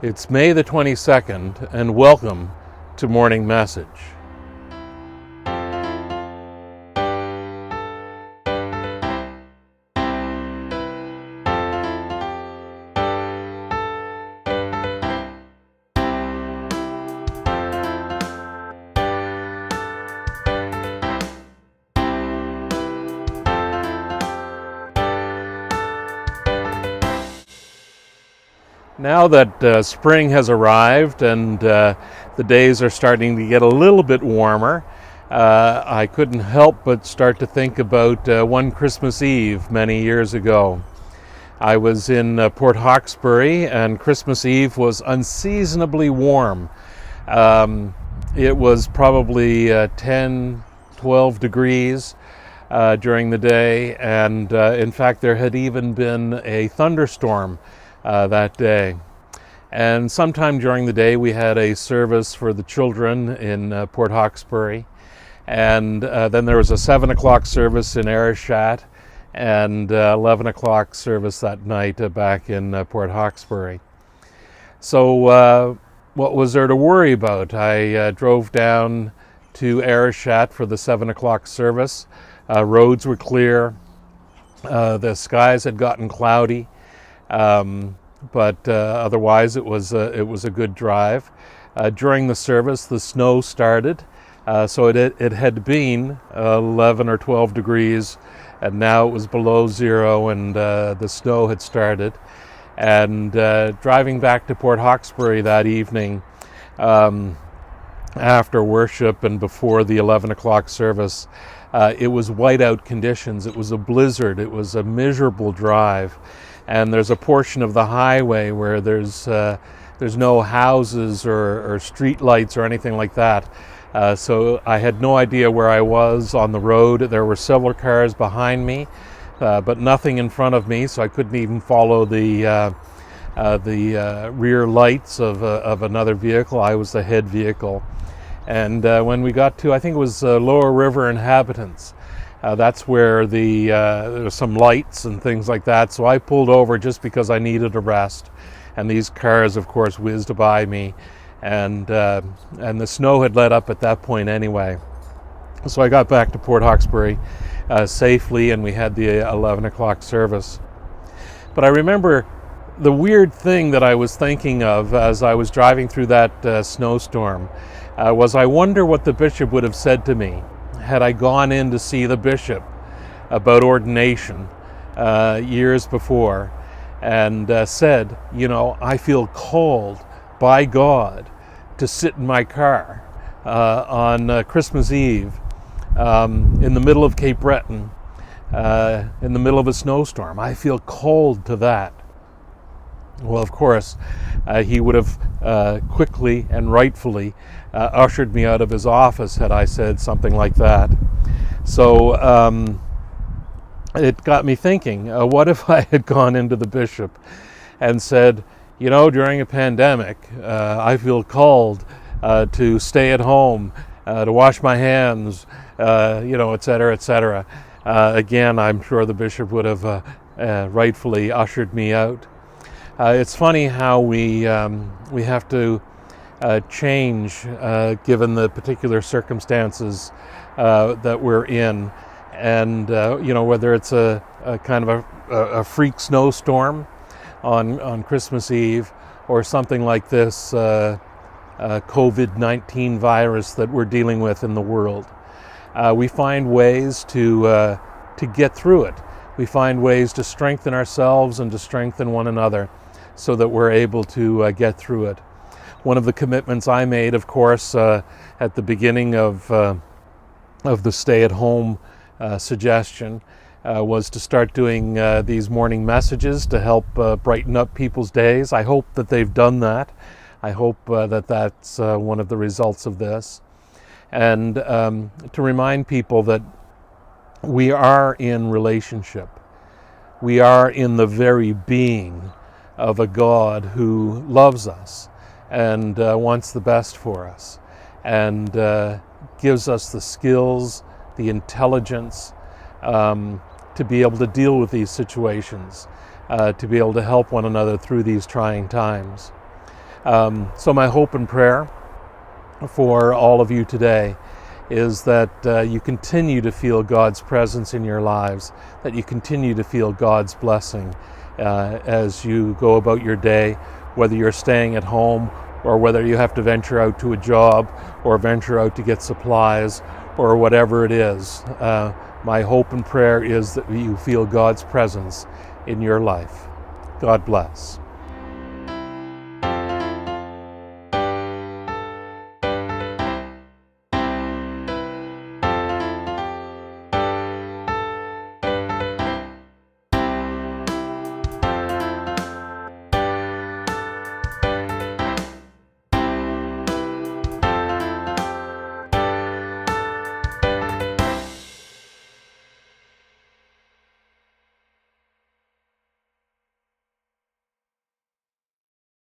It's May the 22nd, and welcome to Morning Message. Now that spring has arrived and the days are starting to get a little bit warmer, I couldn't help but start to think about one Christmas Eve many years ago. I was in Port Hawkesbury, and Christmas Eve was unseasonably warm. It was probably 10, 12 degrees during the day, and in fact there had even been a thunderstorm that day. And sometime during the day we had a service for the children in Port Hawkesbury, and then there was a 7 o'clock service in Ayrshire and 11 o'clock service that night back in Port Hawkesbury. So what was there to worry about? I drove down to Ayrshire for the 7 o'clock service. Roads were clear, the skies had gotten cloudy, but otherwise it was a good drive. During the service, the snow started, so it had been 11 or 12 degrees, and now it was below zero, and the snow had started. And driving back to Port Hawkesbury that evening, after worship and before the 11 o'clock service, it was whiteout conditions. It was a blizzard. It was a miserable drive. And there's a portion of the highway where there's no houses or street lights or anything like that. So I had no idea where I was on the road. There were several cars behind me, but nothing in front of me, so I couldn't even follow the rear lights of another vehicle. I was the head vehicle. And when we got to, I think it was Lower River Inhabitants, that's where there were some lights and things like that. So I pulled over just because I needed a rest. And these cars, of course, whizzed by me. And the snow had let up at that point anyway. So I got back to Port Hawkesbury safely, and we had the 11 o'clock service. But I remember the weird thing that I was thinking of as I was driving through that snowstorm was, I wonder what the bishop would have said to me had I gone in to see the bishop about ordination years before, and said, I feel called by God to sit in my car on Christmas Eve in the middle of Cape Breton, in the middle of a snowstorm. I feel called to that. Well, of course, he would have quickly and rightfully ushered me out of his office had I said something like that. So it got me thinking, what if I had gone into the bishop and said, during a pandemic, I feel called to stay at home, to wash my hands, et cetera, et cetera. Again, I'm sure the bishop would have rightfully ushered me out. It's funny how we have to change given the particular circumstances that we're in, and whether it's a kind of a freak snowstorm on Christmas Eve, or something like this COVID-19 virus that we're dealing with in the world. We find ways to get through it. We find ways to strengthen ourselves and to strengthen one another, so that we're able to get through it. One of the commitments I made, of course, at the beginning of the stay-at-home suggestion was to start doing these morning messages to help brighten up people's days. I hope that they've done that. I hope that that's one of the results of this. And to remind people that we are in relationship. We are in the very being of a God who loves us and wants the best for us, and gives us the skills, the intelligence to be able to deal with these situations, to be able to help one another through these trying times. So my hope and prayer for all of you today is that you continue to feel God's presence in your lives, that you continue to feel God's blessing as you go about your day, whether you're staying at home or whether you have to venture out to a job or venture out to get supplies or whatever it is. My hope and prayer is that you feel God's presence in your life. God bless.